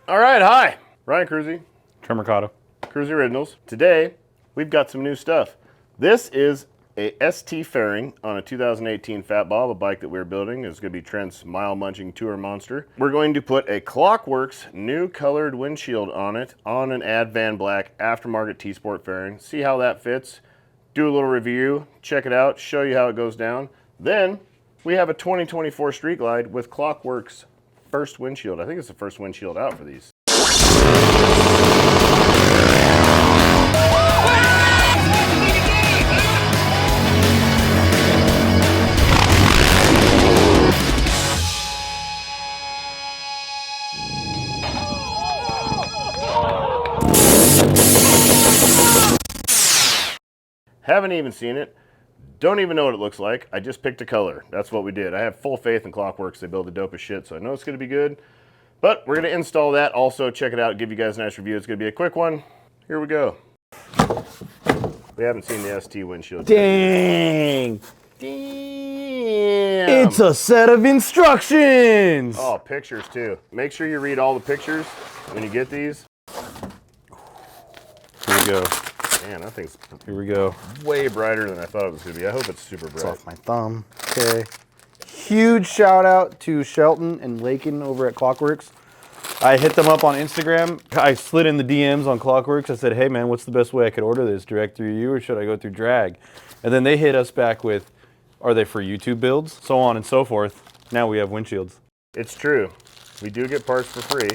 All right, hi. Ryan Kruesi, Mercado. Kruesi Originals. Today, we've got some new stuff. This is a ST fairing on a 2018 Fat Bob, a bike that we're building. It's going to be Trent's mile-munching tour monster. We're going to put a Klock Werks new colored windshield on it on an Advan Black aftermarket T-Sport fairing. See how that fits. Do a little review, check it out, show you how it goes down. Then, we have a 2024 Street Glide with Klock Werks first windshield. I think it's the first windshield out for these. Haven't even seen it. Don't even know what it looks like. I just picked a color. That's what we did. I have full faith in Klock Werks. They build the dopest shit, so I know it's going to be good. But we're going to install that. Also, check it out. Give you guys a nice review. It's going to be a quick one. Here we go. We haven't seen the ST windshield yet. Dang! Damn! It's a set of instructions! Oh, pictures too. Make sure you read all the pictures when you get these. Here we go. Man, that thing's Here we go. way brighter than I thought it was going to be. I hope it's super bright. It's off my thumb. Okay. Huge shout out to Shelton and Lakin over at Klock Werks. I hit them up on Instagram. I slid in the DMs on Klock Werks. I said, hey man, what's the best way I could order this? Direct through you or should I go through drag? And then they hit us back with, are they for YouTube builds? So on and so forth. Now we have windshields. It's true. We do get parts for free.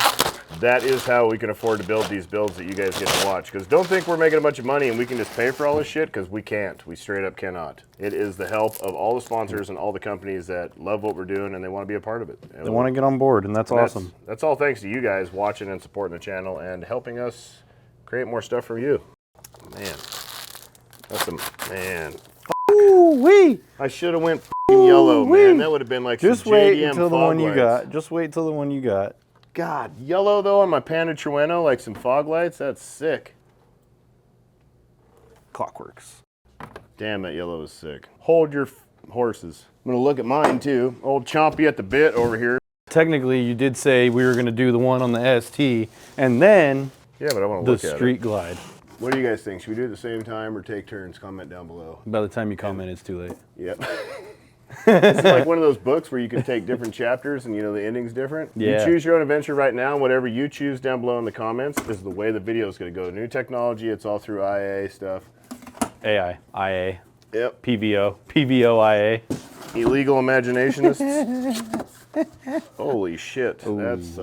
That is how we can afford to build these builds that you guys get to watch. Because don't think we're making a bunch of money and we can just pay for all this shit, because we can't. We straight up cannot. It is the help of all the sponsors and all the companies that love what we're doing and they want to be a part of it. They want to get on board, and that's awesome. That's all thanks to you guys watching and supporting the channel and helping us create more stuff for you. Man, that's a, man. Ooh-wee! I should have went yellow, man. That would have been like just some wait JDM until the fog one you lights. got. Just wait till the one you got. God, yellow though on my Panda Trueno, like some fog lights, that's sick. Klock Werks. Damn, that yellow is sick. Hold your horses. I'm gonna look at mine too. Old Chompy at the bit over here. Technically, you did say we were going to do the one on the ST, and then yeah, but I want to look at it. the Street Glide. What do you guys think? Should we do it at the same time or take turns? Comment down below. By the time you comment, it's too late. Yep. It's like one of those books where you can take different chapters and you know the ending's different. Yeah. You choose your own adventure right now. Whatever you choose down below in the comments is the way the video is going to go. New technology, it's all through IA stuff. AI, IA, Yep. PVO, PVO, IA. Illegal imaginationists. Holy shit, Ooh. that's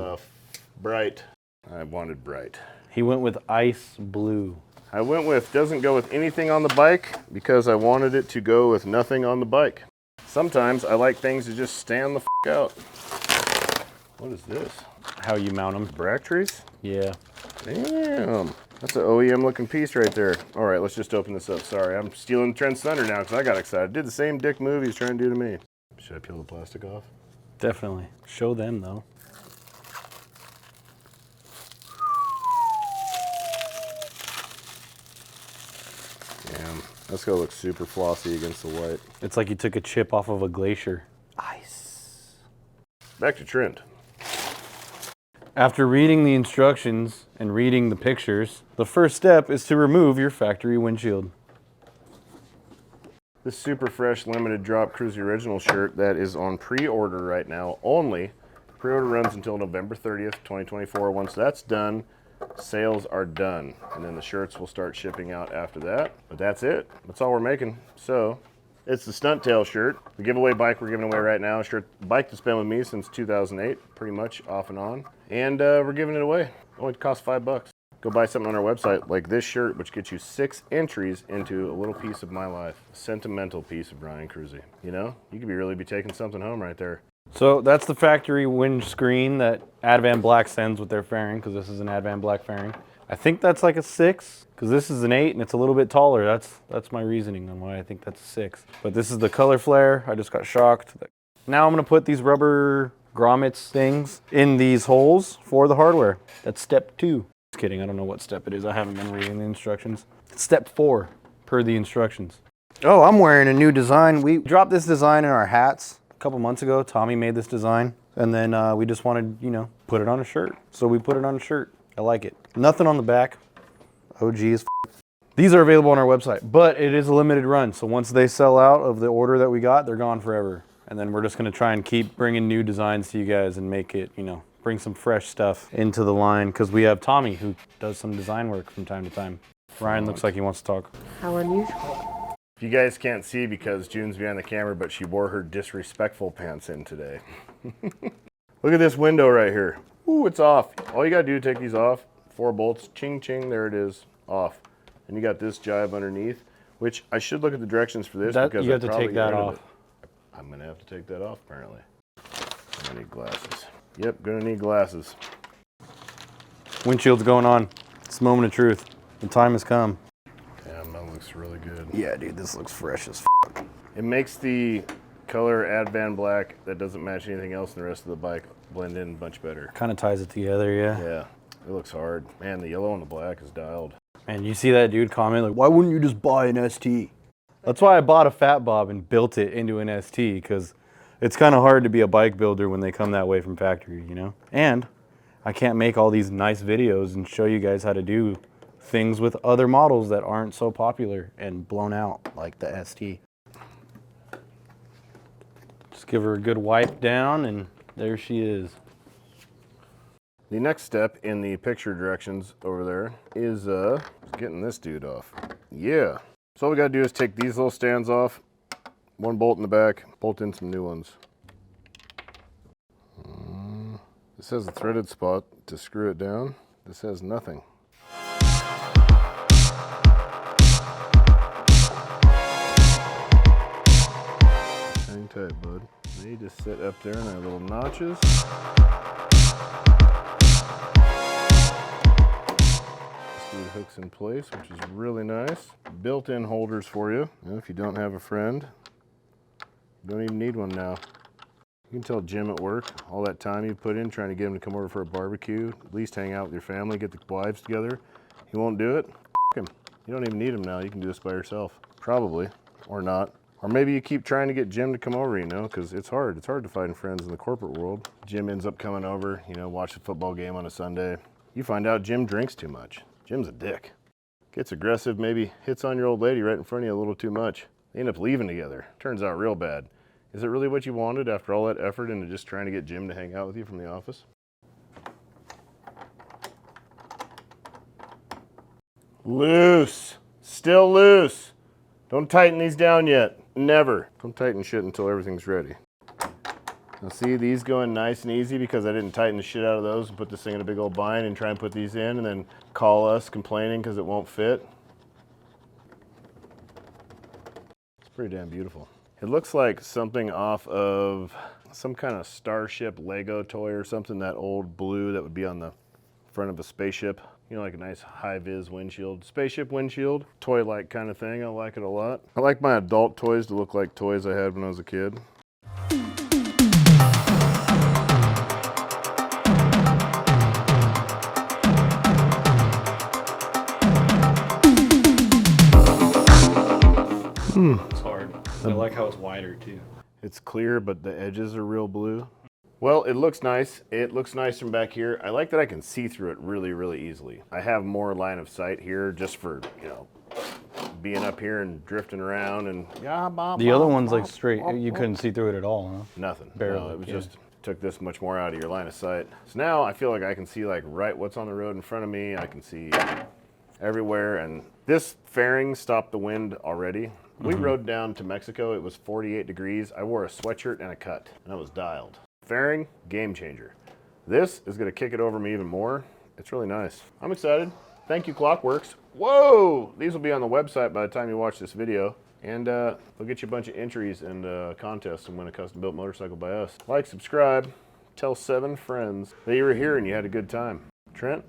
bright. I wanted bright. He went with ice blue. I went with doesn't go with anything on the bike because I wanted it to go with nothing on the bike. Sometimes I like things to just stand the f out. What is this? How you mount them? Bractrees? Yeah. Damn. That's an OEM looking piece right there. All right, let's just open this up. Sorry, I'm stealing Trent's thunder now because I got excited. Did the same dick move he's trying to do to me. Should I peel the plastic off? Definitely. Show them though. Damn, that's gonna look super flossy against the white. It's like you took a chip off of a glacier. Ice. Back to Trent. After reading the instructions and reading the pictures, the first step is to remove your factory windshield. This super fresh limited drop Kruesi Originals shirt that is on pre-order right now only. Pre-order runs until November 30th, 2024. Once that's done, sales are done. And then the shirts will start shipping out after that. But that's it. That's all we're making. So, it's the Stunt Tail shirt. The giveaway bike we're giving away right now. Bike that's been with me since 2008, pretty much off and on. And we're giving it away. It only costs $5. Go buy something on our website like this shirt, which gets you 6 entries into a little piece of my life. A sentimental piece of Ryan Kruesi. You know, you could really be taking something home right there. So that's the factory windscreen that Advan Black sends with their fairing, because this is an Advan Black fairing. I think that's like a 6, because this is an 8 and it's a little bit taller. That's my reasoning on why I think that's a 6. But this is the color flare. I just got shocked. Now I'm gonna put these rubber grommets things in these holes for the hardware. That's step 2. Just kidding, I don't know what step it is. I haven't been reading the instructions. It's step 4 per the instructions. Oh, I'm wearing a new design. We dropped this design in our hats a couple months ago. Tommy made this design. And then we just wanted, you know, put it on a shirt. So we put it on a shirt. I like it. Nothing on the back. OG is These are available on our website, but it is a limited run. So once they sell out of the order that we got, they're gone forever. And then we're just gonna try and keep bringing new designs to you guys and make it, you know, bring some fresh stuff into the line, because we have Tommy who does some design work from time to time. Ryan looks like he wants to talk. How unusual. If you guys can't see because June's behind the camera, but she wore her disrespectful pants in today. Look at this window right here. Ooh, it's off. All you gotta do is take these off. 4 bolts, ching ching, there it is, off. And you got this jive underneath, which I should look at the directions for this because you have to take that off. I'm gonna have to take that off apparently. I'm gonna need glasses. Yep, gonna need glasses. Windshield's going on. It's the moment of truth. The time has come. Damn, that looks really good. Yeah, dude, this looks fresh as f. It makes the color Advan Black that doesn't match anything else in the rest of the bike blend in much better. Kind of ties it together, yeah. Yeah, it looks hard. Man, the yellow and the black is dialed. And you see that dude comment like, why wouldn't you just buy an ST? That's why I bought a Fat Bob and built it into an ST, because it's kind of hard to be a bike builder when they come that way from factory, you know? And I can't make all these nice videos and show you guys how to do things with other models that aren't so popular and blown out like the ST. Just give her a good wipe down and there she is. The next step in the picture directions over there is getting this dude off. Yeah. So all we gotta do is take these little stands off, 1 bolt in the back, bolt in some new ones. This has a threaded spot to screw it down. This has nothing. Hang tight, bud. They just sit up there in their little notches. This hooks in place, which is really nice. Built-in holders for you. And if you don't have a friend, you don't even need one now. You can tell Jim at work all that time you put in trying to get him to come over for a barbecue, at least hang out with your family, get the wives together. He won't do it. F him. You don't even need him now. You can do this by yourself. Probably, or not. Or maybe you keep trying to get Jim to come over, you know, because it's hard. It's hard to find friends in the corporate world. Jim ends up coming over, you know, watch the football game on a Sunday. You find out Jim drinks too much. Jim's a dick. Gets aggressive, maybe hits on your old lady right in front of you a little too much. They end up leaving together. Turns out real bad. Is it really what you wanted after all that effort into just trying to get Jim to hang out with you from the office? Loose. Still loose. Don't tighten these down yet. Never. Don't tighten shit until everything's ready. Now see, these going nice and easy because I didn't tighten the shit out of those and put this thing in a big old bind and try and put these in and then call us complaining because it won't fit. It's pretty damn beautiful. It looks like something off of some kind of Starship Lego toy or something, that old blue that would be on the front of a spaceship. You know, like a nice high-vis windshield. Spaceship windshield, toy-like kind of thing. I like it a lot. I like my adult toys to look like toys I had when I was a kid. It's hard. I like how it's wider too. It's clear, but the edges are real blue. Well, it looks nice. It looks nice from back here. I like that I can see through it really, really easily. I have more line of sight here just for, you know, being up here and drifting around and the other one's like straight. You couldn't see through it at all, huh? Nothing. Barely. No, it was just took this much more out of your line of sight. So now I feel like I can see like right what's on the road in front of me. I can see everywhere, and this fairing stopped the wind already. We rode down to Mexico. It was 48 degrees. I wore a sweatshirt and a cut, and I was dialed. Fairing, game changer. This is gonna kick it over me even more. It's really nice. I'm excited. Thank you, Klock Werks. Whoa! These will be on the website by the time you watch this video. And we'll get you a bunch of entries and contests and win a custom-built motorcycle by us. Like, subscribe, tell 7 friends that you were here and you had a good time. Trent?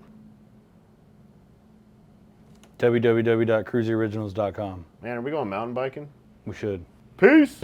www.KruesiOriginals.com. Man, are we going mountain biking? We should. Peace!